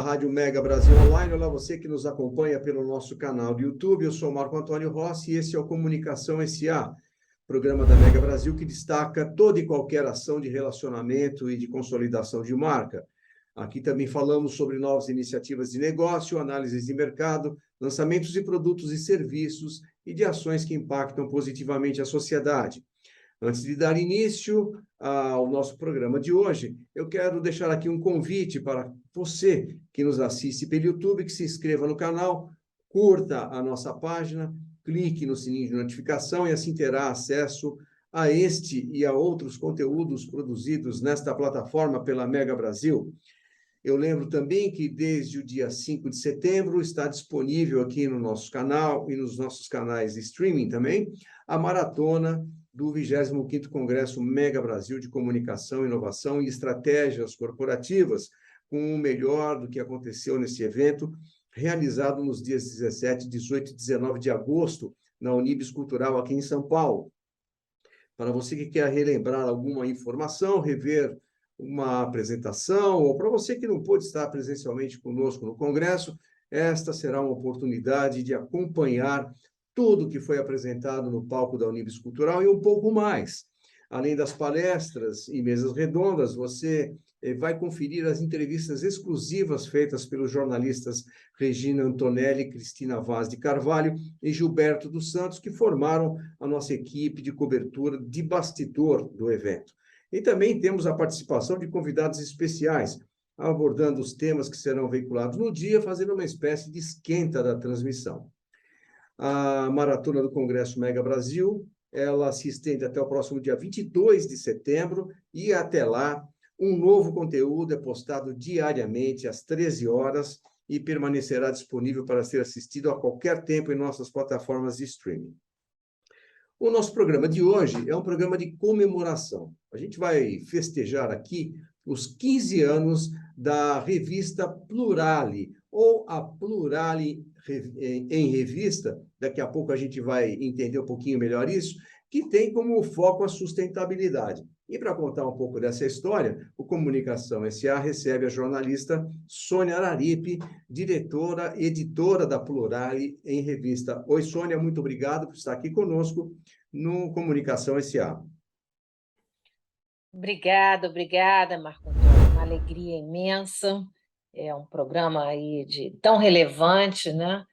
Rádio Mega Brasil Online. Olá, você que nos acompanha pelo nosso canal do YouTube. Eu sou Marco Antônio Rossi e esse é o Comunicação SA, programa da Mega Brasil que destaca toda e qualquer ação de relacionamento e de consolidação de marca. Aqui também falamos sobre novas iniciativas de negócio, análises de mercado, lançamentos de produtos e serviços e de ações que impactam positivamente a sociedade. Antes de dar início ao nosso programa de hoje, eu quero deixar aqui um convite para você que nos assiste pelo YouTube, que se inscreva no canal, curta a nossa página, clique no sininho de notificação e assim terá acesso a este e a outros conteúdos produzidos nesta plataforma pela Mega Brasil. Eu lembro também que desde o dia 5 de setembro está disponível aqui no nosso canal e nos nossos canais de streaming também, a maratona do 25º Congresso Mega Brasil de Comunicação, Inovação e Estratégias Corporativas, com o melhor do que aconteceu nesse evento, realizado nos dias 17, 18 e 19 de agosto, na Unibis Cultural, aqui em São Paulo. Para você que quer relembrar alguma informação, rever uma apresentação, ou para você que não pôde estar presencialmente conosco no Congresso, esta será uma oportunidade de acompanhar tudo que foi apresentado no palco da Unibis Cultural e um pouco mais. Além das palestras e mesas redondas, você vai conferir as entrevistas exclusivas feitas pelos jornalistas Regina Antonelli, Cristina Vaz de Carvalho e Gilberto dos Santos, que formaram a nossa equipe de cobertura de bastidor do evento. E também temos a participação de convidados especiais, abordando os temas que serão veiculados no dia, fazendo uma espécie de esquenta da transmissão. A Maratona do Congresso Mega Brasil, ela se estende até o próximo dia 22 de setembro e até lá um novo conteúdo é postado diariamente às 13 horas e permanecerá disponível para ser assistido a qualquer tempo em nossas plataformas de streaming. O nosso programa de hoje é um programa de comemoração. A gente vai festejar aqui os 15 anos da revista Plurali, ou a Plurali em Revista, daqui a pouco a gente vai entender um pouquinho melhor isso, que tem como foco a sustentabilidade. E para contar um pouco dessa história, o Comunicação SA recebe a jornalista Sônia Araripe, diretora, editora da Plurali em Revista. Oi, Sônia, muito obrigado por estar aqui conosco no Comunicação SA. Obrigada, Marco Antônio. Uma alegria imensa. É um programa aí tão relevante, né?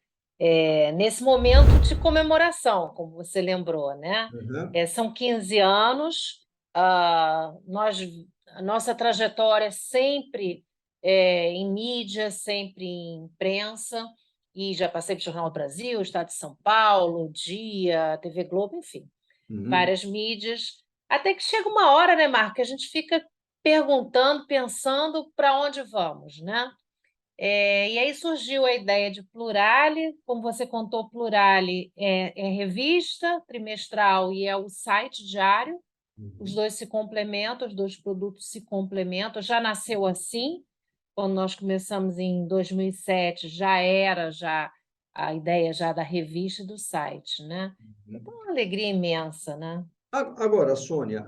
Nesse momento de comemoração, como você lembrou, né? Uhum. São 15 anos. A nossa trajetória sempre em mídia, sempre em imprensa, e já passei pelo Jornal do Brasil, Estado de São Paulo, Dia, TV Globo, enfim, várias mídias. Até que chega uma hora, né, Marco, que a gente fica perguntando, pensando para onde vamos, né? E aí surgiu a ideia de Plurali, como você contou, Plurali é revista trimestral e é o site diário. Os dois se complementam, os dois produtos se complementam. Já nasceu assim, quando nós começamos em 2007, já era a ideia já da revista e do site, né? Então, uma alegria imensa, né? Agora, Sônia,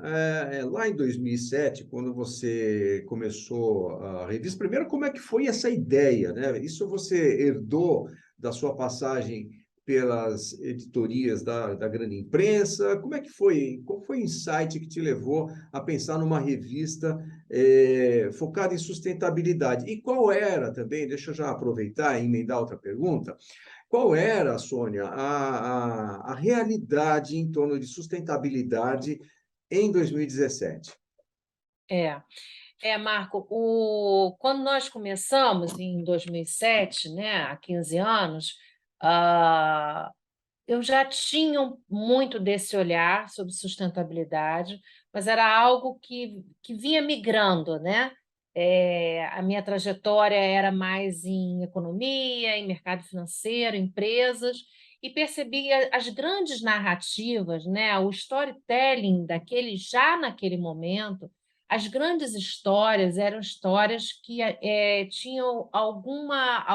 lá em 2007, quando você começou a revista, primeiro, como é que foi essa ideia, né? Isso você herdou da sua passagem pelas editorias da grande imprensa? Como é que foi? Qual foi o insight que te levou a pensar numa revista focada em sustentabilidade? E qual era também, deixa eu já aproveitar e emendar outra pergunta, qual era, Sônia, a realidade em torno de sustentabilidade em 2017? Marco, quando nós começamos em 2007, né, há 15 anos, eu já tinha muito desse olhar sobre sustentabilidade, mas era algo que vinha migrando, né? A minha trajetória era mais em economia, em mercado financeiro, empresas, e percebi as grandes narrativas, né? O storytelling já naquele momento, as grandes histórias eram histórias que tinham alguma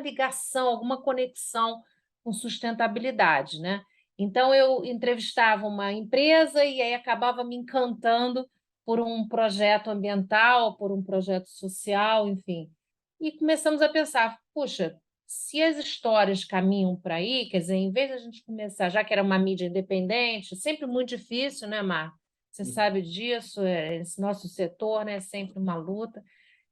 ligação, alguma conexão com sustentabilidade, né? Então, eu entrevistava uma empresa e aí acabava me encantando por um projeto ambiental, por um projeto social, enfim. e começamos a pensar, puxa, se as histórias caminham para aí, quer dizer, em vez de a gente começar, já que era uma mídia independente, sempre muito difícil, né, Marco? Você sabe disso, esse nosso setor, né, é sempre uma luta.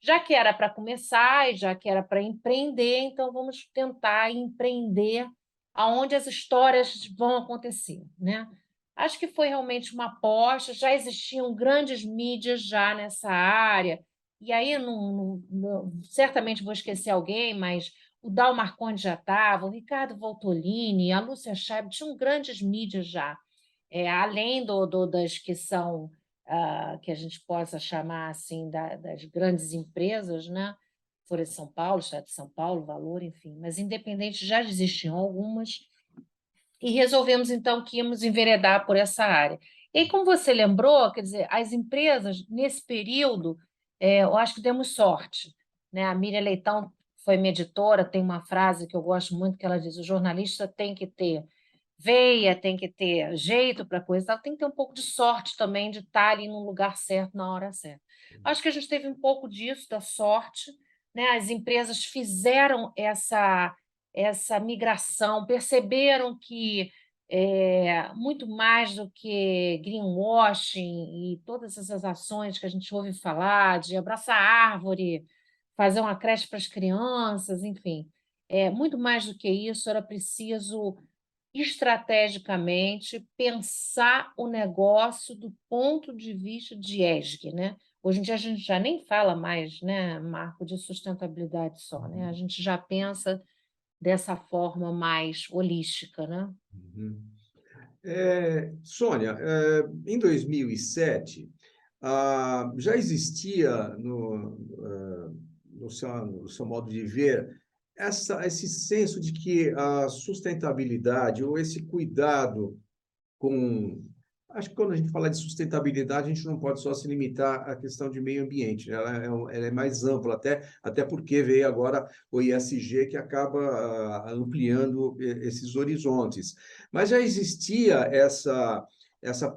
Já que era para começar e já que era para empreender, então vamos tentar empreender aonde as histórias vão acontecer, né? Acho que foi realmente uma aposta, já existiam grandes mídias já nessa área, e aí certamente vou esquecer alguém, mas o Dal Marconi já estava, o Ricardo Voltolini, a Lúcia Scheib, tinham grandes mídias já, além das que são, que a gente possa chamar assim, das grandes empresas, né? Folha de São Paulo, Estado de São Paulo, Valor, enfim, mas independente já existiam algumas, e resolvemos, então, que íamos enveredar por essa área. E aí, como você lembrou, quer dizer, as empresas, nesse período, eu acho que demos sorte, né? A Miriam Leitão foi minha editora, tem uma frase que eu gosto muito, que ela diz, o jornalista tem que ter veia, tem que ter jeito para coisa, ela tem que ter um pouco de sorte também de estar ali no lugar certo, na hora certa. Acho que a gente teve um pouco disso, da sorte, né? As empresas fizeram essa migração, perceberam que muito mais do que greenwashing e todas essas ações que a gente ouve falar, de abraçar árvore, fazer uma creche para as crianças, enfim, muito mais do que isso, era preciso estrategicamente pensar o negócio do ponto de vista de ESG, né? Hoje em dia a gente já nem fala mais, né, Marco, de sustentabilidade só, né? A gente já pensa dessa forma mais holística, né? Uhum. Sônia, em 2007, já existia no seu modo de ver esse senso de que a sustentabilidade ou esse cuidado com. Acho que quando a gente fala de sustentabilidade, a gente não pode só se limitar à questão de meio ambiente, né? Ela é mais ampla, até porque veio agora o ISG, que acaba ampliando esses horizontes. Mas já existia essa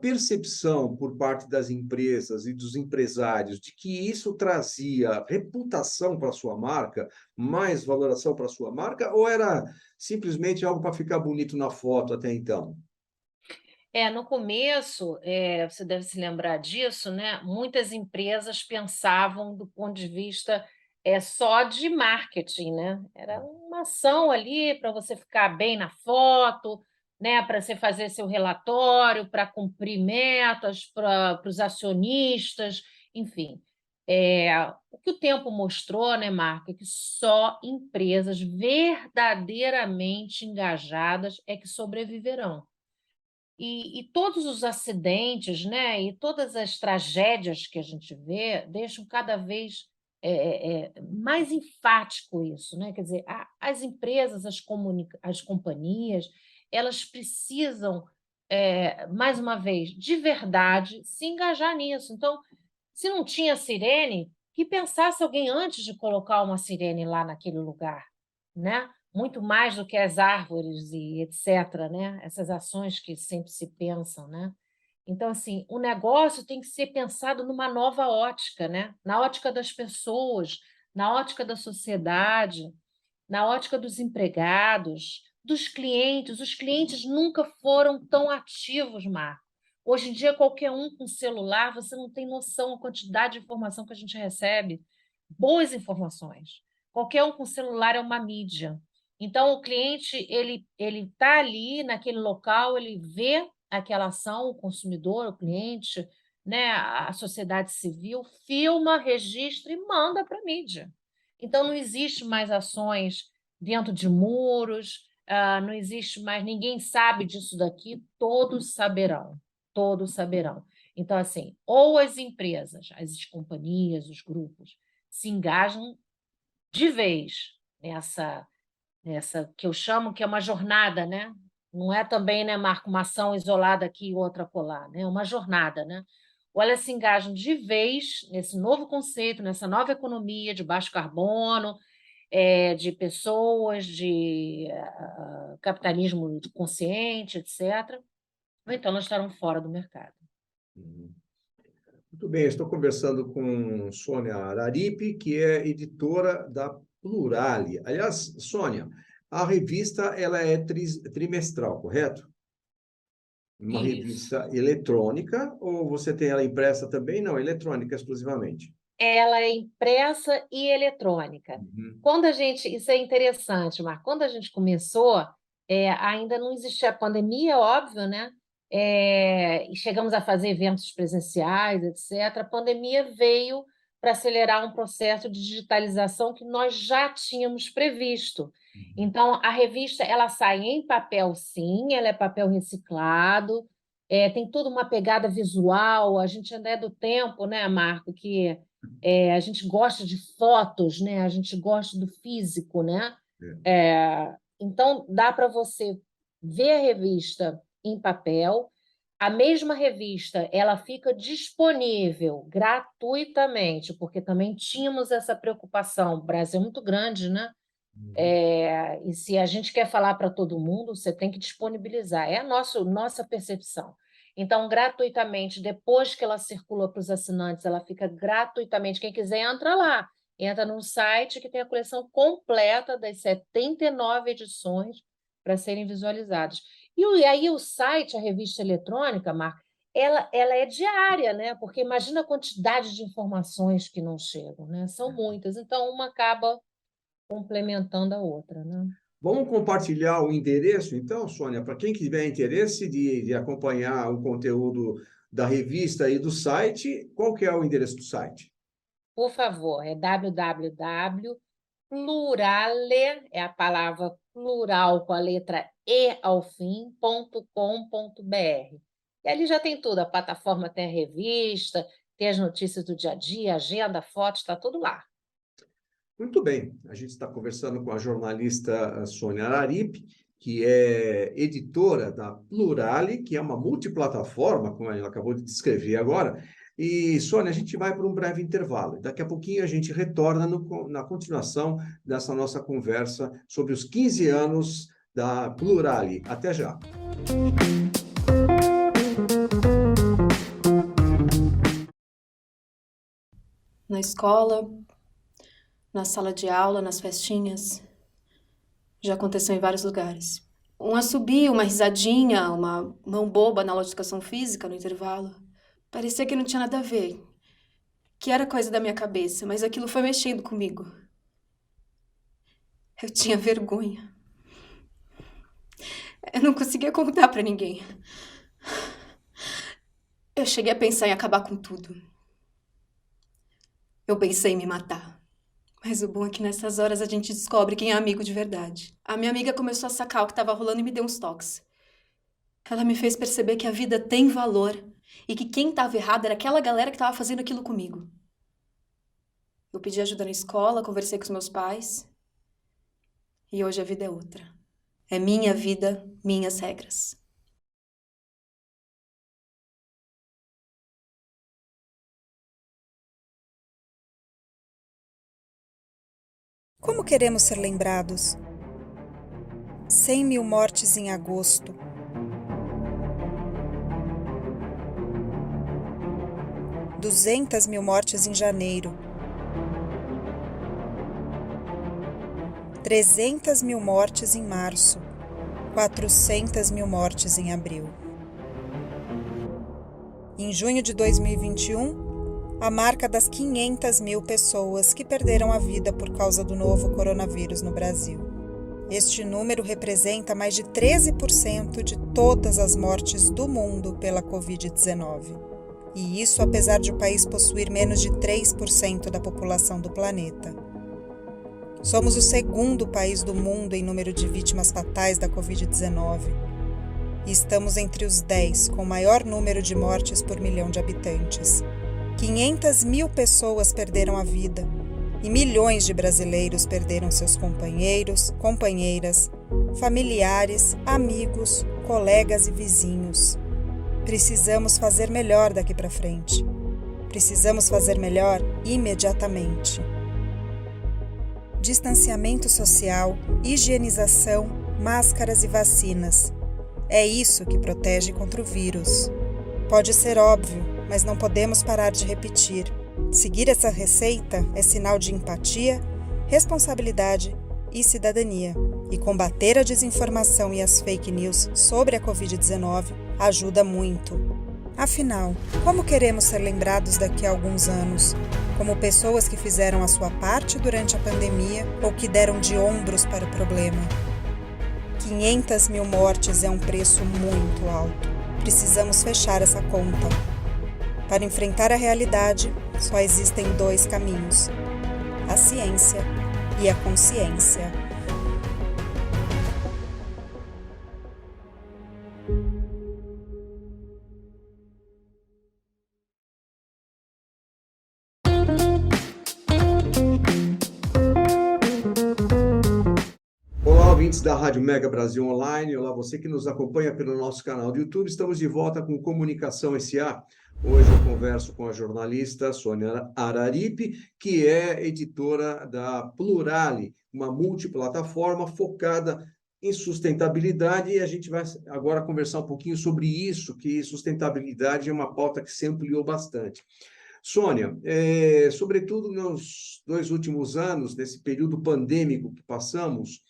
percepção por parte das empresas e dos empresários de que isso trazia reputação para a sua marca, mais valoração para a sua marca, ou era simplesmente algo para ficar bonito na foto até então? No começo, você deve se lembrar disso, né? Muitas empresas pensavam do ponto de vista só de marketing, né? Era uma ação ali para você ficar bem na foto, né? Para você fazer seu relatório, para cumprir metas, para os acionistas, enfim. O que o tempo mostrou, né, Marco, é que só empresas verdadeiramente engajadas é que sobreviverão. E todos os acidentes, né, e todas as tragédias que a gente vê deixam cada vez mais enfático isso, né? Quer dizer, as empresas, as companhias, elas precisam, mais uma vez, de verdade, se engajar nisso. Então, se não tinha sirene, que pensasse alguém antes de colocar uma sirene lá naquele lugar, né? Muito mais do que as árvores e etc., né? Essas ações que sempre se pensam, né? Então, assim, o negócio tem que ser pensado numa nova ótica, né? Na ótica das pessoas, na ótica da sociedade, na ótica dos empregados, dos clientes. Os clientes nunca foram tão ativos, Marco. Hoje em dia, qualquer um com celular, você não tem noção da quantidade de informação que a gente recebe. Boas informações. Qualquer um com celular é uma mídia. Então, o cliente ele está ali naquele local, ele vê aquela ação, o consumidor, o cliente, né, a sociedade civil, filma, registra e manda para a mídia. Então, não existe mais ações dentro de muros, não existe mais, ninguém sabe disso daqui, todos saberão, todos saberão. Então, assim, ou as empresas, as companhias, os grupos, se engajam de vez nessa que eu chamo que é uma jornada, né? Não é também, né, Marco, uma ação isolada aqui e outra colar, né? É uma jornada, né? Ou elas se engajam de vez nesse novo conceito, nessa nova economia de baixo carbono, de pessoas, de capitalismo consciente, etc., ou então elas estarão fora do mercado. Uhum. Muito bem, estou conversando com Sônia Araripe, que é editora da Plurale. Aliás, Sônia, a revista ela é trimestral, correto? Uma Isso. revista eletrônica ou você tem ela impressa também? Não, eletrônica exclusivamente. Ela é impressa e eletrônica. Uhum. Isso é interessante, Marco. Quando a gente começou, ainda não existia a pandemia, óbvio, né? E chegamos a fazer eventos presenciais, etc. A pandemia veio para acelerar um processo de digitalização que nós já tínhamos previsto. Então, a revista ela sai em papel, sim, ela é papel reciclado, tem toda uma pegada visual. A gente ainda é do tempo, né, Marco, que a gente gosta de fotos, né? A gente gosta do físico, né? Então, dá para você ver a revista em papel. A mesma revista, ela fica disponível gratuitamente, porque também tínhamos essa preocupação. O Brasil é muito grande, né? E se a gente quer falar para todo mundo, você tem que disponibilizar. É a nossa percepção. Então, gratuitamente, depois que ela circula para os assinantes, ela fica gratuitamente. Quem quiser, entra lá. Entra no site que tem a coleção completa das 79 edições para serem visualizadas. E aí o site, a revista eletrônica, Marco, ela é diária, né? Porque imagina a quantidade de informações que não chegam, né? São muitas. Então, uma acaba complementando a outra, né? Vamos compartilhar o endereço, então, Sônia, para quem tiver interesse de acompanhar o conteúdo da revista e do site, qual que é o endereço do site? Por favor, é www.plurale, é a palavra plural com a letra E ao fim, .com.br. E ali já tem tudo, a plataforma tem a revista, tem as notícias do dia a dia, agenda, fotos, está tudo lá. Muito bem, a gente está conversando com a jornalista Sônia Araripe, que é editora da Plurale, que é uma multiplataforma, como ela acabou de descrever agora. E, Sônia, a gente vai para um breve intervalo. Daqui a pouquinho a gente retorna na continuação dessa nossa conversa sobre os 15 anos da Plurale. Até já. Na escola, na sala de aula, nas festinhas. Já aconteceu em vários lugares. Um assobio, uma risadinha, uma mão boba na aula de educação física no intervalo. Parecia que não tinha nada a ver, que era coisa da minha cabeça, mas aquilo foi mexendo comigo. Eu tinha vergonha. Eu não conseguia contar pra ninguém. Eu cheguei a pensar em acabar com tudo. Eu pensei em me matar. Mas o bom é que nessas horas a gente descobre quem é amigo de verdade. A minha amiga começou a sacar o que estava rolando e me deu uns toques. Ela me fez perceber que a vida tem valor e que quem estava errado era aquela galera que estava fazendo aquilo comigo. Eu pedi ajuda na escola, conversei com os meus pais. E hoje a vida é outra. É minha vida, minhas regras. Como queremos ser lembrados? 100 mil mortes em agosto. 200 mil mortes em janeiro. 300 mil mortes em março. 400 mil mortes em abril. Em junho de 2021, a marca das 500 mil pessoas que perderam a vida por causa do novo coronavírus no Brasil. Este número representa mais de 13% de todas as mortes do mundo pela Covid-19. E isso apesar de o país possuir menos de 3% da população do planeta. Somos o segundo país do mundo em número de vítimas fatais da Covid-19. E estamos entre os 10 com maior número de mortes por milhão de habitantes. 500 mil pessoas perderam a vida e milhões de brasileiros perderam seus companheiros, companheiras, familiares, amigos, colegas e vizinhos. Precisamos fazer melhor daqui para frente. Precisamos fazer melhor imediatamente. Distanciamento social, higienização, máscaras e vacinas. É isso que protege contra o vírus. Pode ser óbvio, mas não podemos parar de repetir. Seguir essa receita é sinal de empatia, responsabilidade e cidadania. E combater a desinformação e as fake news sobre a Covid-19 ajuda muito. Afinal, como queremos ser lembrados daqui a alguns anos? Como pessoas que fizeram a sua parte durante a pandemia ou que deram de ombros para o problema? 500 mil mortes é um preço muito alto. Precisamos fechar essa conta. Para enfrentar a realidade, só existem 2 caminhos: a ciência e a consciência. Olá, ouvintes da Rádio Mega Brasil Online. Olá, você que nos acompanha pelo nosso canal do YouTube. Estamos de volta com Comunicação S.A. Hoje eu converso com a jornalista Sônia Araripe, que é editora da Plurale, uma multiplataforma focada em sustentabilidade, e a gente vai agora conversar um pouquinho sobre isso, que sustentabilidade é uma pauta que se ampliou bastante. Sônia, sobretudo nos 2 últimos anos, nesse período pandêmico que passamos,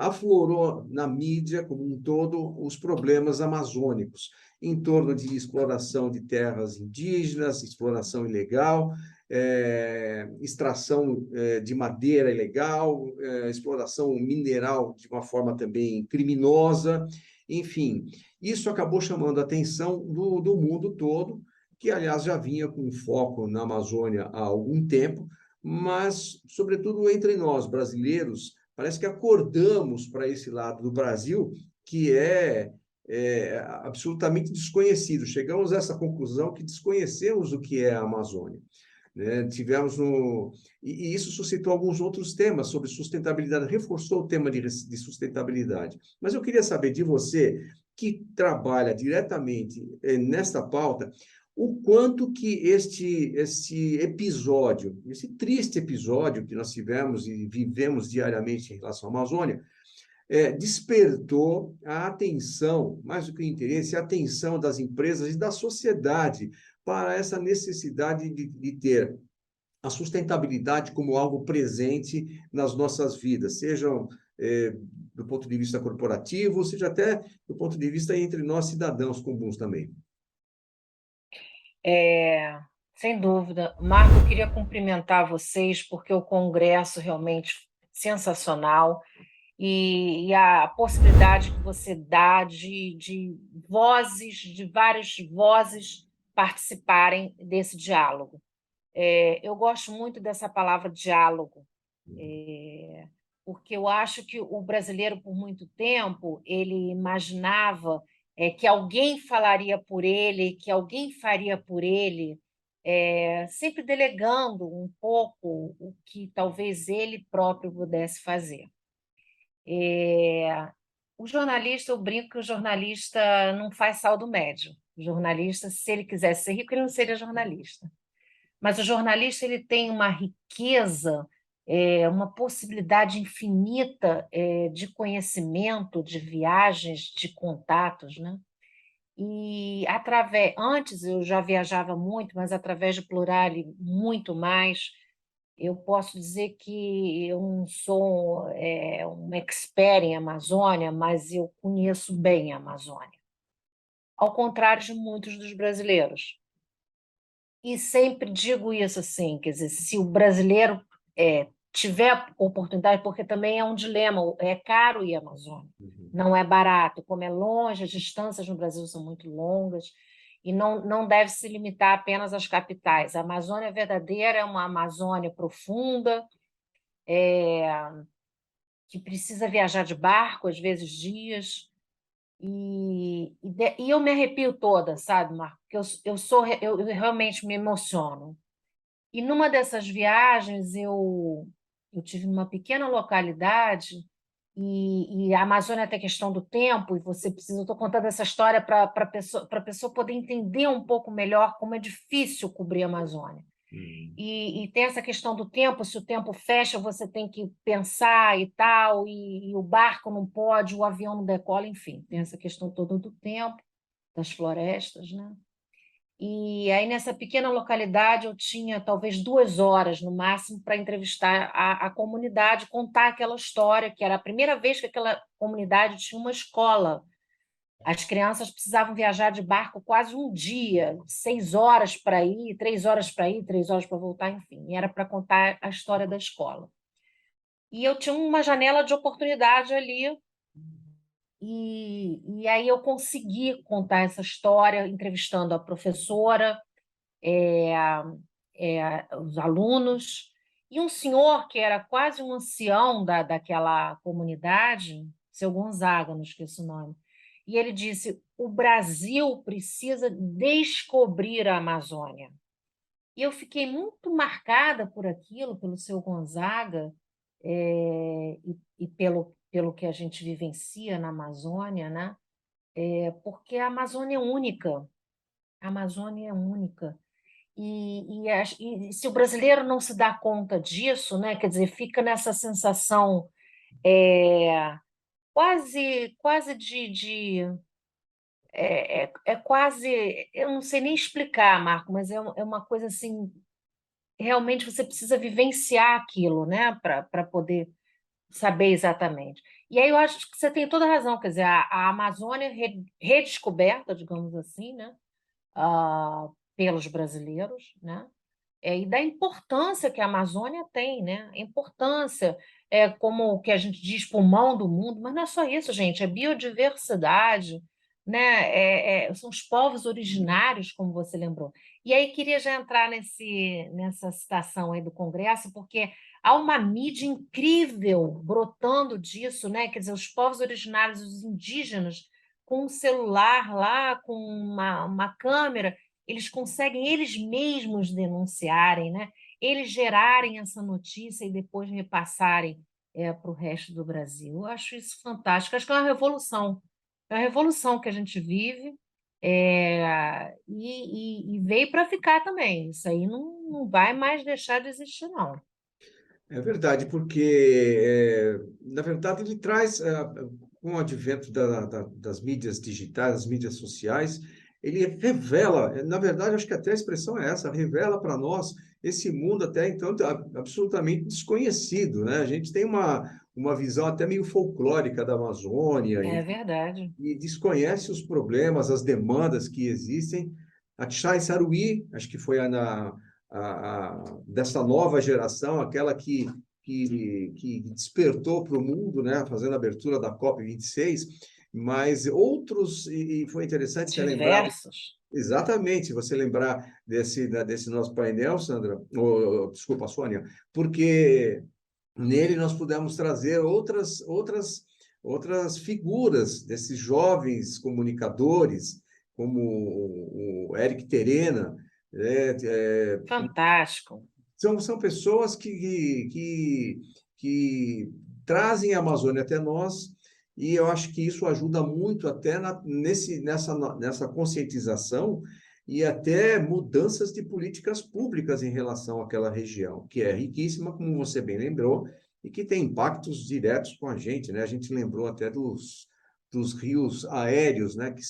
aflorou na mídia como um todo os problemas amazônicos, em torno de exploração de terras indígenas, exploração ilegal, extração de madeira ilegal, exploração mineral de uma forma também criminosa, enfim. Isso acabou chamando a atenção do mundo todo, que, aliás, já vinha com foco na Amazônia há algum tempo, mas, sobretudo entre nós, brasileiros, parece que acordamos para esse lado do Brasil, que é absolutamente desconhecido. Chegamos a essa conclusão que desconhecemos o que é a Amazônia. Né? E isso suscitou alguns outros temas sobre sustentabilidade, reforçou o tema de sustentabilidade. Mas eu queria saber de você, que trabalha diretamente nesta pauta, o quanto que esse episódio, esse triste episódio que nós tivemos e vivemos diariamente em relação à Amazônia, despertou a atenção, mais do que o interesse, a atenção das empresas e da sociedade para essa necessidade de ter a sustentabilidade como algo presente nas nossas vidas, sejam do ponto de vista corporativo, seja até do ponto de vista entre nós cidadãos comuns também. Sem dúvida. Marco, eu queria cumprimentar vocês, porque o congresso realmente sensacional, e a possibilidade que você dá de vozes, de várias vozes participarem desse diálogo. Eu gosto muito dessa palavra diálogo, porque eu acho que o brasileiro, por muito tempo, ele imaginava que alguém falaria por ele, que alguém faria por ele, sempre delegando um pouco o que talvez ele próprio pudesse fazer. O jornalista, eu brinco que o jornalista não faz saldo médio. O jornalista, se ele quisesse ser rico, ele não seria jornalista. Mas o jornalista ele tem uma riqueza, uma possibilidade infinita de conhecimento, de viagens, de contatos, né? E antes eu já viajava muito, mas através de Plurale muito mais. Eu posso dizer que eu não sou uma expert em Amazônia, mas eu conheço bem a Amazônia, ao contrário de muitos dos brasileiros. E sempre digo isso assim, quer dizer, se o brasileiro tiver oportunidade, porque também é um dilema, é caro ir à Amazônia, não é barato, como é longe, as distâncias no Brasil são muito longas, e não deve se limitar apenas às capitais. A Amazônia verdadeira é uma Amazônia profunda, que precisa viajar de barco, às vezes dias, e eu me arrepio toda, sabe, Marco? Porque eu realmente me emociono. E numa dessas viagens, eu tive numa pequena localidade, e a Amazônia tem a questão do tempo, e você precisa... Eu estou contando essa história para a pessoa poder entender um pouco melhor como é difícil cobrir a Amazônia. E tem essa questão do tempo, se o tempo fecha, você tem que pensar e tal, e o barco não pode, o avião não decola, enfim, tem essa questão toda do tempo, das florestas, né? E aí, nessa pequena localidade, eu tinha talvez 2 horas no máximo para entrevistar a comunidade, contar aquela história, que era a primeira vez que aquela comunidade tinha uma escola. As crianças precisavam viajar de barco quase um dia, 6 horas para ir, 3 horas para ir, 3 horas para voltar, enfim. E era para contar a história da escola. E eu tinha uma janela de oportunidade ali, e aí eu consegui contar essa história, entrevistando a professora, os alunos, e um senhor que era quase um ancião daquela comunidade, seu Gonzaga, não esqueço o nome, e ele disse: o Brasil precisa descobrir a Amazônia. E eu fiquei muito marcada por aquilo, pelo seu Gonzaga, e pelo que a gente vivencia na Amazônia, né? Porque a Amazônia é única. A Amazônia é única. E se o brasileiro não se dá conta disso, né? Quer dizer, fica nessa sensação quase quase, eu não sei nem explicar, Marco, mas é uma coisa assim, realmente você precisa vivenciar aquilo, né? Para poder saber exatamente. E aí eu acho que você tem toda a razão, quer dizer, a Amazônia redescoberta, digamos assim, né? Pelos brasileiros, né? E da importância que a Amazônia tem, né? A importância como o que a gente diz pulmão do mundo, mas não é só isso, gente, é biodiversidade, né? São os povos originários, como você lembrou. E aí queria já entrar nessa citação aí do Congresso, porque há uma mídia incrível brotando disso, né? Quer dizer, os povos originários, os indígenas, com um celular lá, com uma câmera, eles conseguem eles mesmos denunciarem, né? Eles gerarem essa notícia e depois repassarem para o resto do Brasil. Eu acho isso fantástico. Acho que é uma revolução. É uma revolução que a gente vive e veio para ficar também. Isso aí não vai mais deixar de existir, não. É verdade, porque, na verdade, ele traz, com o advento das mídias digitais, das mídias sociais, ele revela, na verdade, acho que até a expressão é essa, revela para nós esse mundo até então absolutamente desconhecido, né? A gente tem uma visão até meio folclórica da Amazônia, É verdade. e desconhece os problemas, as demandas que existem. A Chay Saruí, acho que foi dessa nova geração, aquela que despertou para o mundo, né, fazendo a abertura da COP26, mas outros, e foi interessante você lembrar, Diversos. exatamente, você lembrar desse nosso painel, Sandra, ou, desculpa, Sônia, porque nele nós pudemos trazer outras figuras desses jovens comunicadores, como o Eric Terena, Fantástico. são pessoas que trazem a Amazônia até nós, e eu acho que isso ajuda muito até nessa conscientização e até mudanças de políticas públicas em relação àquela região, que é riquíssima, como você bem lembrou, e que tem impactos diretos com a gente, né? A gente lembrou até dos rios aéreos, né? Que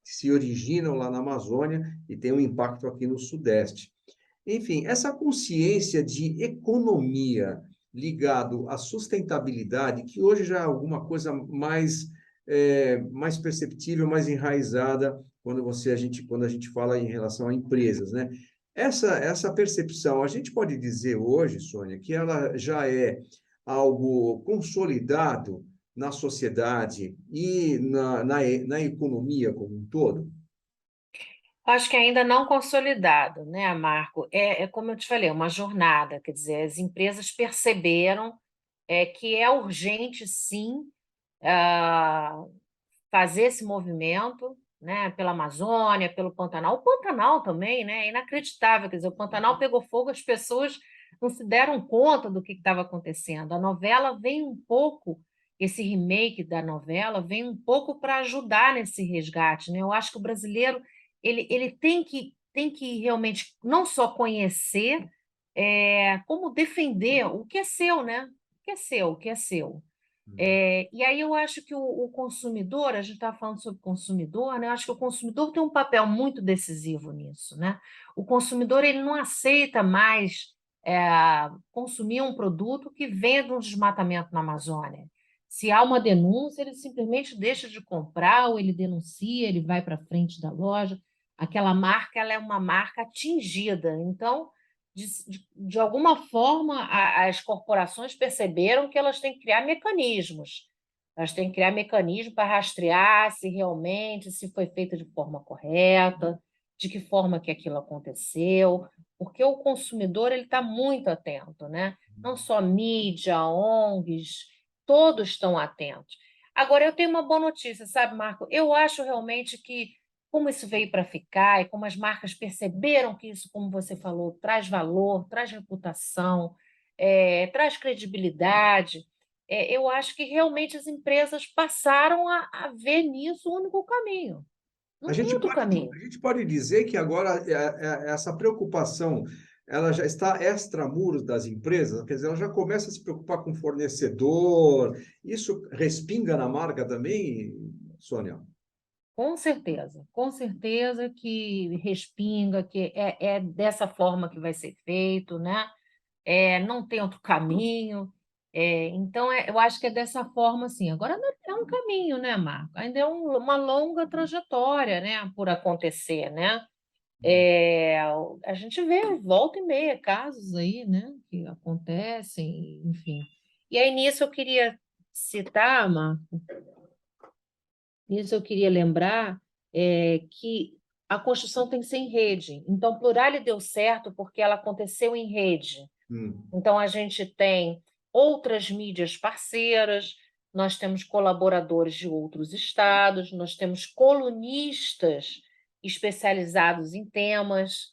se originam lá na Amazônia e tem um impacto aqui no Sudeste. Enfim, essa consciência de economia ligado à sustentabilidade, que hoje já é alguma coisa mais perceptível, mais enraizada quando a gente fala em relação a empresas, né? Essa percepção, a gente pode dizer hoje, Sônia, que ela já é algo consolidado na sociedade e na economia como um todo? Acho que ainda não consolidado, né, Marco? Como eu te falei, uma jornada, quer dizer, as empresas perceberam que é urgente, sim, ah, fazer esse movimento, né, pela Amazônia, pelo Pantanal. O Pantanal também, né, é inacreditável, quer dizer, o Pantanal pegou fogo, as pessoas não se deram conta do que estava acontecendo. A novela vem um pouco, esse remake da novela vem um pouco para ajudar nesse resgate, né? Eu acho que o brasileiro ele tem que realmente não só conhecer, como defender o que é seu, né? O que é seu, o que é seu. E aí eu acho que o consumidor, a gente está falando sobre consumidor, né? Eu acho que o consumidor tem um papel muito decisivo nisso, né? O consumidor ele não aceita mais consumir um produto que venha de um desmatamento na Amazônia. Se há uma denúncia, ele simplesmente deixa de comprar, ou ele denuncia, ele vai para frente da loja. Aquela marca ela é uma marca atingida. Então, de alguma forma, as corporações perceberam que elas têm que criar mecanismos. Elas têm que criar mecanismos para rastrear se realmente, se foi feito de forma correta, de que forma que aquilo aconteceu, porque o consumidor ele está muito atento, né? Não só mídia, ONGs, todos estão atentos. Agora, eu tenho uma boa notícia, sabe, Marco? Eu acho realmente que como isso veio para ficar e como as marcas perceberam que isso, como você falou, traz valor, traz reputação, traz credibilidade, eu acho que realmente as empresas passaram a ver nisso o único caminho. A Não tem gente outro pode, caminho. a gente pode dizer que agora essa preocupação ela já está extramuros das empresas, quer dizer, ela já começa a se preocupar com fornecedor. Isso respinga na marca também, Sônia? Com certeza que respinga, que é dessa forma que vai ser feito, né? Não tem outro caminho. Então, eu acho que é dessa forma, assim. Agora, ainda é um caminho, né, Marco? Ainda é uma longa trajetória, né, por acontecer, né? A gente vê, volta e meia, casos aí, né, que acontecem, enfim. E aí, nisso, eu queria citar, Marco, nisso eu queria lembrar que a construção tem que ser em rede. Então, Plurale deu certo porque ela aconteceu em rede. Hum. Então, a gente tem outras mídias parceiras, nós temos colaboradores de outros estados, nós temos colunistas especializados em temas.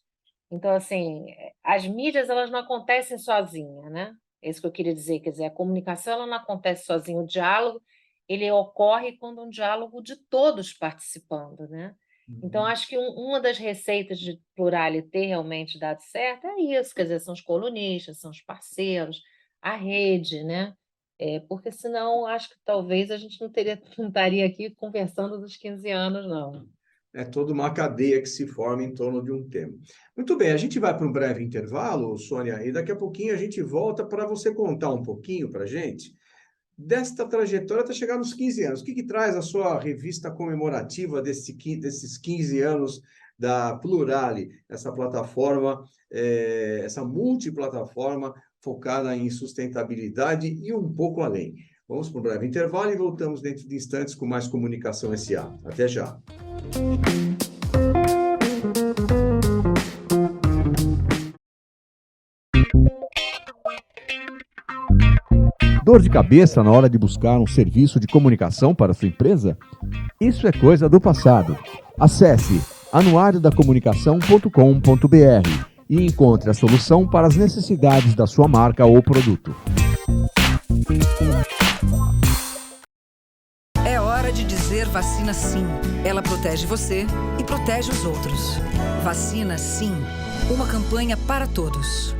Então, assim, as mídias elas não acontecem sozinhas, né? É isso que eu queria dizer, quer dizer, a comunicação ela não acontece sozinha, o diálogo ele ocorre quando um diálogo de todos participando, né? Então, acho que uma das receitas de Plurale ter realmente dado certo é isso, quer dizer, são os colunistas, são os parceiros, a rede, né? Porque senão acho que talvez a gente não estaria aqui conversando dos 15 anos, não. É toda uma cadeia que se forma em torno de um tema. Muito bem, a gente vai para um breve intervalo, Sônia, e daqui a pouquinho a gente volta para você contar um pouquinho para a gente desta trajetória até chegar nos 15 anos. O que traz a sua revista comemorativa desses 15 anos da Plurale, essa plataforma, essa multiplataforma focada em sustentabilidade e um pouco além. Vamos para um breve intervalo e voltamos dentro de instantes com mais Comunicação SA. Até já. Dor de cabeça na hora de buscar um serviço de comunicação para sua empresa? Isso é coisa do passado. Acesse anuariodacomunicação.com.br e encontre a solução para as necessidades da sua marca ou produto. É hora de dizer vacina sim. Ela protege você e protege os outros. Vacina sim. Uma campanha para todos.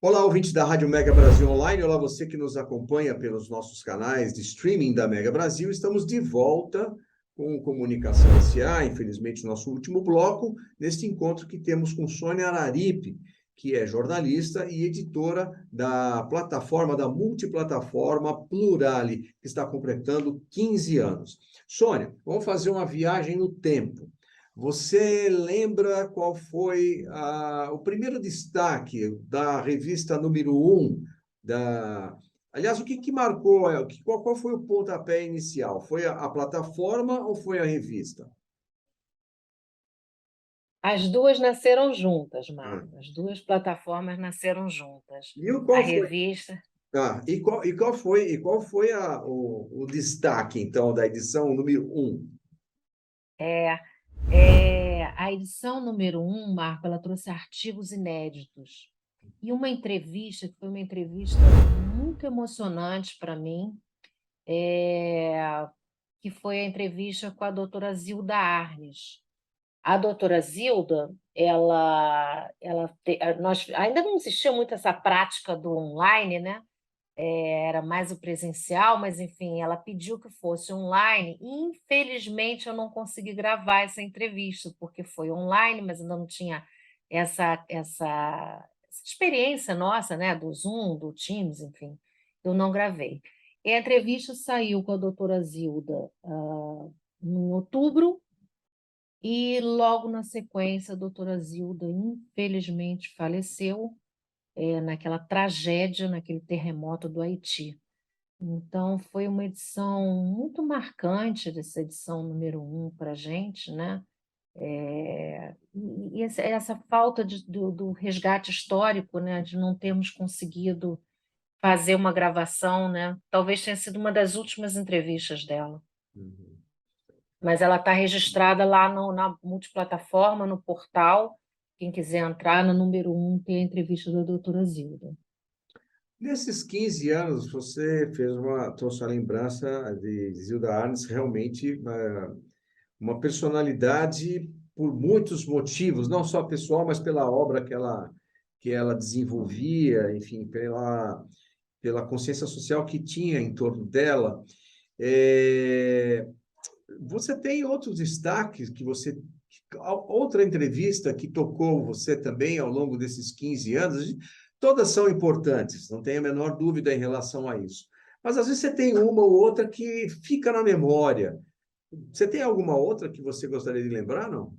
Olá, ouvintes da Rádio Mega Brasil Online. Olá, você que nos acompanha pelos nossos canais de streaming da Mega Brasil. Estamos de volta com Comunicação SA, infelizmente, nosso último bloco, neste encontro que temos com Sônia Araripe, que é jornalista e editora da plataforma, da multiplataforma Plurale, que está completando 15 anos. Sônia, vamos fazer uma viagem no tempo. Você lembra qual foi o primeiro destaque da revista número 1? Aliás, o que marcou? Qual foi o pontapé inicial? Foi a plataforma ou foi a revista? As duas nasceram juntas, Marco. As duas plataformas nasceram juntas. E qual A foi? revista. Qual foi o destaque, então, da edição número 1? A edição número 1, Marco, ela trouxe artigos inéditos. E uma entrevista, que foi uma entrevista muito emocionante para mim, que foi a entrevista com a doutora Zilda Arnes. A doutora Zilda, nós ainda não existia muito essa prática do online, né? Era mais o presencial, mas enfim, ela pediu que fosse online e infelizmente eu não consegui gravar essa entrevista, porque foi online, mas ainda não tinha essa experiência nossa, né, do Zoom, do Teams, enfim, eu não gravei. E a entrevista saiu com a doutora Zilda em outubro, e logo na sequência a doutora Zilda, infelizmente, faleceu naquela tragédia, naquele terremoto do Haiti. Então, foi uma edição muito marcante, dessa edição número 1 para a gente, né? E essa falta do resgate histórico, né? De não termos conseguido fazer uma gravação, né? Talvez tenha sido uma das últimas entrevistas dela. Uhum. Mas ela está registrada lá na multiplataforma, no portal. Quem quiser entrar, no número 1 tem a entrevista da doutora Zilda. Nesses 15 anos, você trouxe a lembrança de Zilda Arnes, realmente uma personalidade por muitos motivos, não só pessoal, mas pela obra que ela desenvolvia, enfim, pela consciência social que tinha em torno dela. Você tem outros destaques outra entrevista que tocou você também ao longo desses 15 anos? Todas são importantes, não tenho a menor dúvida em relação a isso. Mas às vezes você tem uma ou outra que fica na memória. Você tem alguma outra que você gostaria de lembrar, não?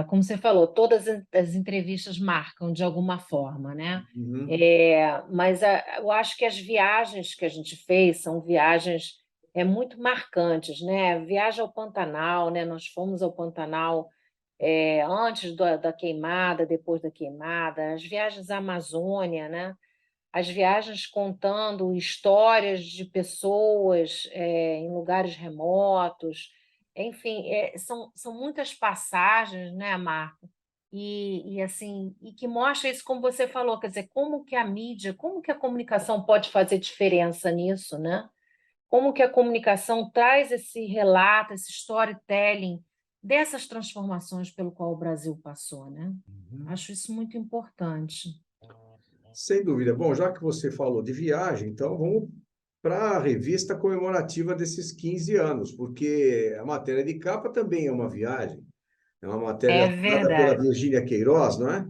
Como você falou, todas as entrevistas marcam de alguma forma, né? Uhum. Mas eu acho que as viagens que a gente fez são viagens muito marcantes, né? Viagem ao Pantanal, né? Nós fomos ao Pantanal antes da queimada, depois da queimada, as viagens à Amazônia, né? As viagens contando histórias de pessoas em lugares remotos, enfim, são muitas passagens, né, Marco? Assim, e que mostra isso, como você falou, quer dizer, como que a mídia, como que a comunicação pode fazer diferença nisso, né? Como que a comunicação traz esse relato, esse storytelling dessas transformações pelo qual o Brasil passou, né? Acho isso muito importante. Sem dúvida. Bom, já que você falou de viagem, então vamos para a revista comemorativa desses 15 anos, porque a matéria de capa também é uma viagem. É uma matéria É assinada pela verdade. Virgínia Queiroz, não é?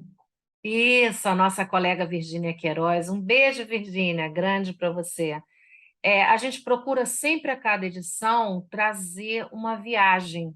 Isso, a nossa colega Virgínia Queiroz. Um beijo, Virgínia, grande para você. A gente procura sempre a cada edição trazer uma viagem.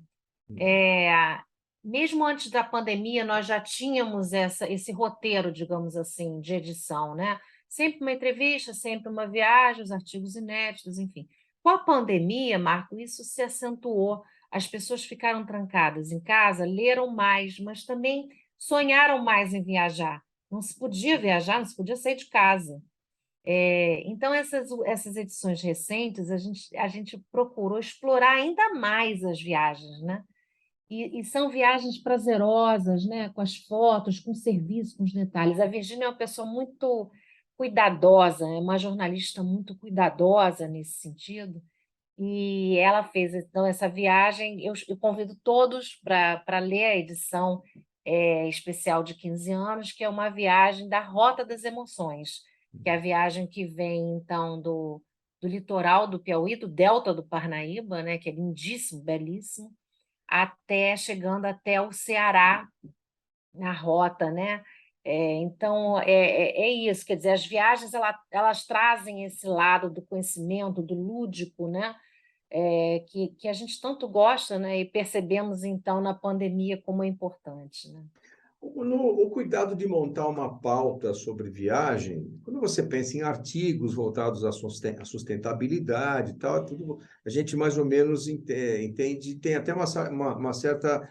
Mesmo antes da pandemia, nós já tínhamos esse roteiro, digamos assim, de edição, né? Sempre uma entrevista, sempre uma viagem, os artigos inéditos, enfim. Com a pandemia, Marco, isso se acentuou. As pessoas ficaram trancadas em casa, leram mais, mas também sonharam mais em viajar. Não se podia viajar, não se podia sair de casa. Então, essas edições recentes, a gente procurou explorar ainda mais as viagens, né? E são viagens prazerosas, né? Com as fotos, com o serviço, com os detalhes. A Virgínia é uma pessoa muito cuidadosa, é uma jornalista muito cuidadosa nesse sentido, e ela fez então essa viagem. Eu convido todos para ler a edição especial de 15 anos, que é uma viagem da Rota das Emoções, que é a viagem que vem então do litoral do Piauí, do delta do Parnaíba, né? Que é lindíssimo, belíssimo, chegando até o Ceará, na rota, né? Então, é isso, quer dizer, as viagens elas trazem esse lado do conhecimento, do lúdico, né? Que a gente tanto gosta, né? E percebemos, então, na pandemia como é importante, né? O cuidado de montar uma pauta sobre viagem, quando você pensa em artigos voltados à sustentabilidade e tal, a gente mais ou menos entende, tem até uma certa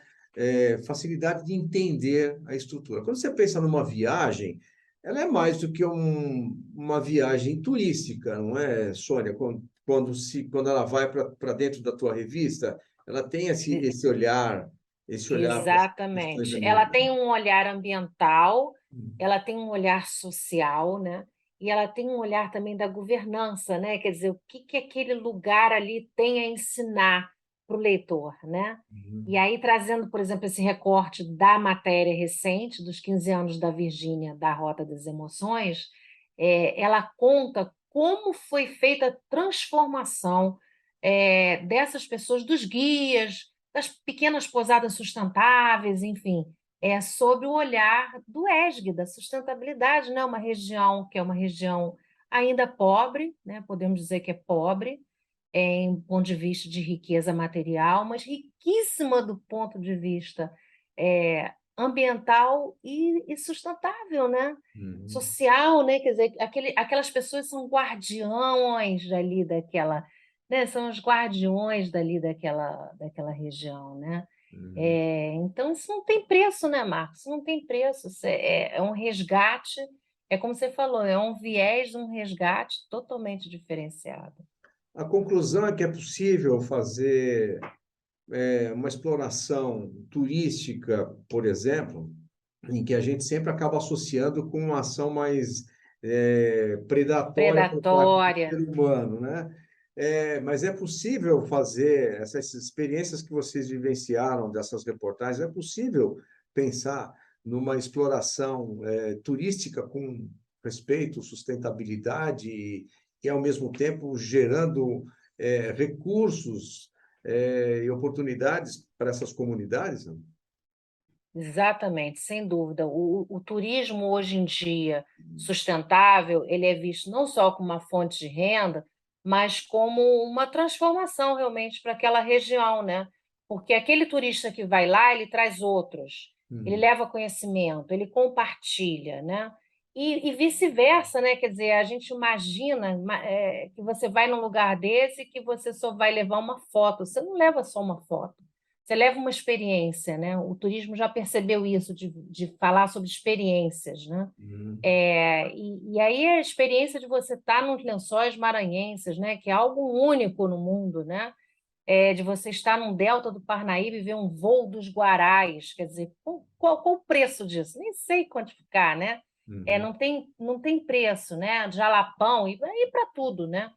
facilidade de entender a estrutura. Quando você pensa numa viagem, ela é mais do que uma viagem turística, não é, Sônia? Quando ela vai para dentro da tua revista, ela tem esse olhar. Esse olhar para as questões Exatamente. Ela ambientais. tem um olhar ambiental, ela tem um olhar social, né? E ela tem um olhar também da governança, né? Quer dizer, o que aquele lugar ali tem a ensinar o leitor, né? Uhum. E aí, trazendo, por exemplo, esse recorte da matéria recente, dos 15 anos da Virgínia, da Rota das Emoções, ela conta como foi feita a transformação dessas pessoas, dos guias, das pequenas pousadas sustentáveis, enfim, sobre o olhar do ESG, da sustentabilidade, né? Uma região que é uma região ainda pobre, né? Podemos dizer que é pobre, em ponto de vista de riqueza material, mas riquíssima do ponto de vista ambiental e sustentável, né? Uhum. Social, né? Quer dizer, aquelas pessoas são guardiões dali daquela, né? São os guardiões dali daquela região, né? Uhum. Então, isso não tem preço, né, Marcos? Isso não tem preço. Isso é um resgate, é como você falou, é um viés, um resgate totalmente diferenciado. A conclusão é que é possível fazer uma exploração turística, por exemplo, em que a gente sempre acaba associando com uma ação mais predatória por parte do Predatória. ser humano, né? Mas é possível fazer essas experiências que vocês vivenciaram dessas reportagens, é possível pensar numa exploração turística com respeito, sustentabilidade e, ao mesmo tempo, gerando recursos e oportunidades para essas comunidades? Né? Exatamente, sem dúvida. O turismo hoje em dia sustentável, ele é visto não só como uma fonte de renda, mas como uma transformação realmente para aquela região, né? Porque aquele turista que vai lá, ele traz outros, ele leva conhecimento, ele compartilha, né? E vice-versa, né? Quer dizer, a gente imagina que você vai num lugar desse e que você só vai levar uma foto. Você não leva só uma foto. Você leva uma experiência, né? O turismo já percebeu isso, de falar sobre experiências, né? E aí a experiência de você estar nos Lençóis Maranhenses, né? Que é algo único no mundo, né? De você estar num delta do Parnaíba e ver um voo dos Guarais, quer dizer, qual o preço disso? Nem sei quantificar, né? Não tem preço, né? De Jalapão e para tudo, né?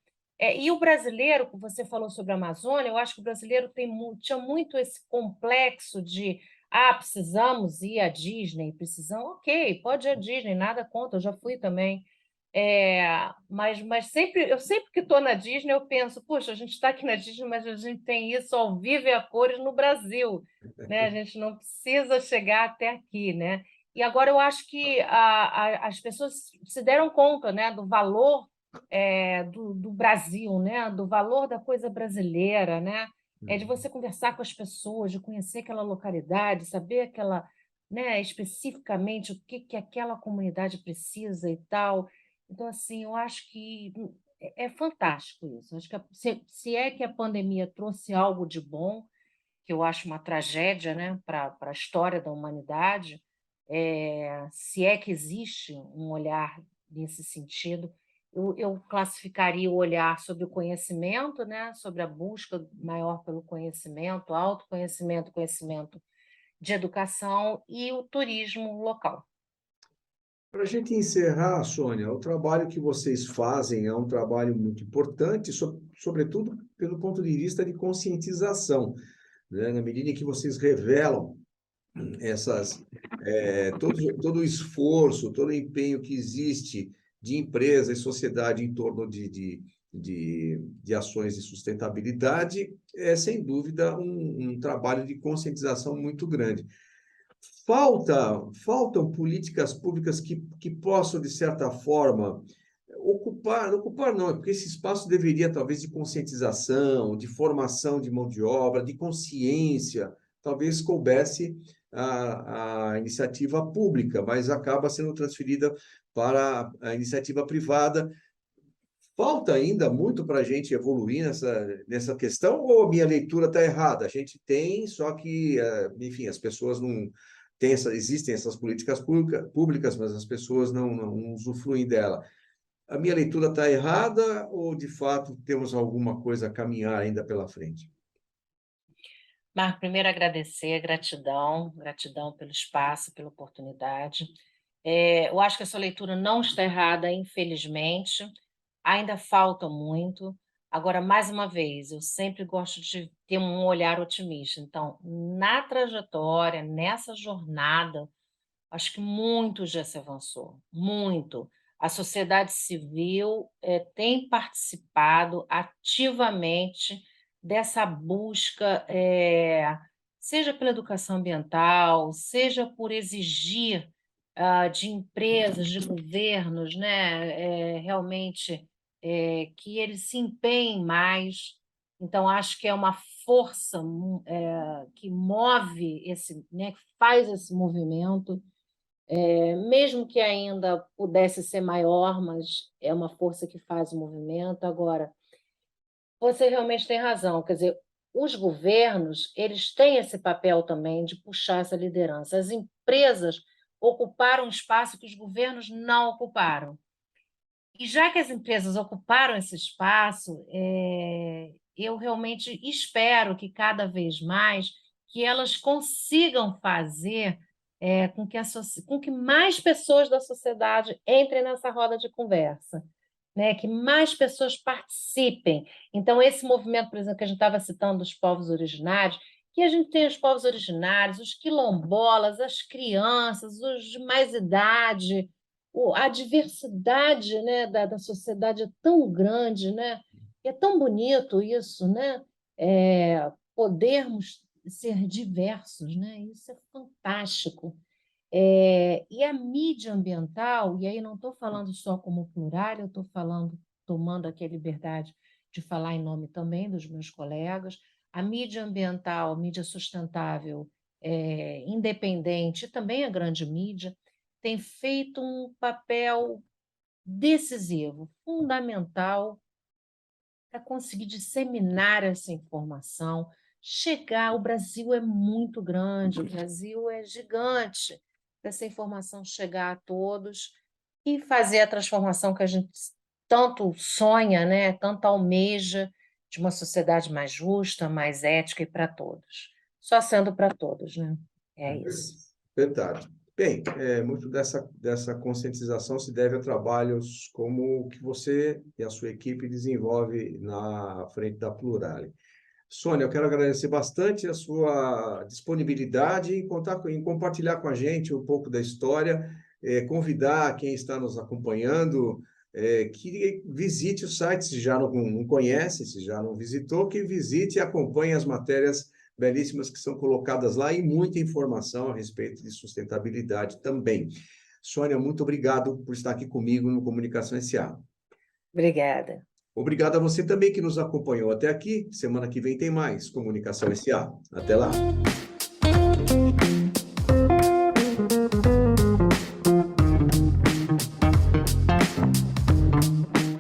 E o brasileiro, como você falou sobre a Amazônia, eu acho que o brasileiro tinha muito esse complexo de precisamos ir à Disney, precisamos, ok, pode ir à Disney, nada contra, eu já fui também. Mas eu sempre que estou na Disney, eu penso, puxa, a gente está aqui na Disney, mas a gente tem isso ao vivo e a cores no Brasil, né? A gente não precisa chegar até aqui, né? E agora eu acho que as pessoas se deram conta, né, do valor do Brasil, né? Do valor da coisa brasileira, né? De você conversar com as pessoas, de conhecer aquela localidade, saber aquela, né, especificamente o que aquela comunidade precisa e tal. Então, assim, eu acho que é fantástico isso. Acho que se é que a pandemia trouxe algo de bom, que eu acho uma tragédia, né, para a história da humanidade, se é que existe um olhar nesse sentido, eu classificaria o olhar sobre o conhecimento, né, sobre a busca maior pelo conhecimento, autoconhecimento, conhecimento de educação e o turismo local. Para a gente encerrar, Sônia, o trabalho que vocês fazem é um trabalho muito importante, sobretudo pelo ponto de vista de conscientização, né? Na medida em que vocês revelam todo o esforço, todo o empenho que existe de empresa e sociedade em torno de ações de sustentabilidade, é sem dúvida um trabalho de conscientização muito grande. Faltam políticas públicas que possam, de certa forma, ocupar não, é porque esse espaço deveria, talvez, de conscientização, de formação de mão de obra, de consciência, talvez coubesse a iniciativa pública, mas acaba sendo transferida para a iniciativa privada. Falta ainda muito para a gente evoluir nessa questão, ou a minha leitura está errada? A gente tem, só que, enfim, as pessoas não têm existem essas políticas públicas, mas as pessoas não usufruem dela. A minha leitura está errada ou, de fato, temos alguma coisa a caminhar ainda pela frente? Marco, primeiro agradecer, gratidão pelo espaço, pela oportunidade. Eu acho que a sua leitura não está errada, infelizmente. Ainda falta muito. Agora, mais uma vez, eu sempre gosto de ter um olhar otimista. Então, na trajetória, nessa jornada, acho que muito já se avançou, muito. A sociedade civil tem participado ativamente dessa busca, seja pela educação ambiental, seja por exigir de empresas, de governos, né, realmente que eles se empenhem mais. Então, acho que é uma força que move esse, né, que faz esse movimento, mesmo que ainda pudesse ser maior, mas é uma força que faz o movimento. Agora, você realmente tem razão, quer dizer, os governos, eles têm esse papel também de puxar essa liderança. As empresas ocuparam um espaço que os governos não ocuparam. E já que as empresas ocuparam esse espaço, eu realmente espero que cada vez mais que elas consigam fazer com que mais pessoas da sociedade entrem nessa roda de conversa, né? Que mais pessoas participem. Então, esse movimento, por exemplo, que a gente estava citando dos povos originários, que a gente tem os povos originários, os quilombolas, as crianças, os de mais idade, a diversidade, né, da sociedade é tão grande, né? E é tão bonito isso, né? Podermos ser diversos, né? Isso é fantástico. E a mídia ambiental, e aí não estou falando só como plural, eu estou falando, tomando aqui a liberdade de falar em nome também dos meus colegas, a mídia ambiental, a mídia sustentável, independente, e também a grande mídia, tem feito um papel decisivo, fundamental, para conseguir disseminar essa informação, chegar. O Brasil é muito grande, o Brasil é gigante, para essa informação chegar a todos e fazer a transformação que a gente tanto sonha, né? Tanto almeja, de uma sociedade mais justa, mais ética e para todos. Só sendo para todos, né? É isso. Verdade. Bem, muito dessa conscientização se deve a trabalhos como o que você e a sua equipe desenvolve na frente da Plurale. Sônia, eu quero agradecer bastante a sua disponibilidade em compartilhar com a gente um pouco da história, convidar quem está nos acompanhando que visite o site, se já não conhece, se já não visitou, que visite e acompanhe as matérias belíssimas que são colocadas lá e muita informação a respeito de sustentabilidade também. Sônia, muito obrigado por estar aqui comigo no Comunicação SA. Obrigada. Obrigado a você também que nos acompanhou até aqui. Semana que vem tem mais Comunicação SA. Até lá.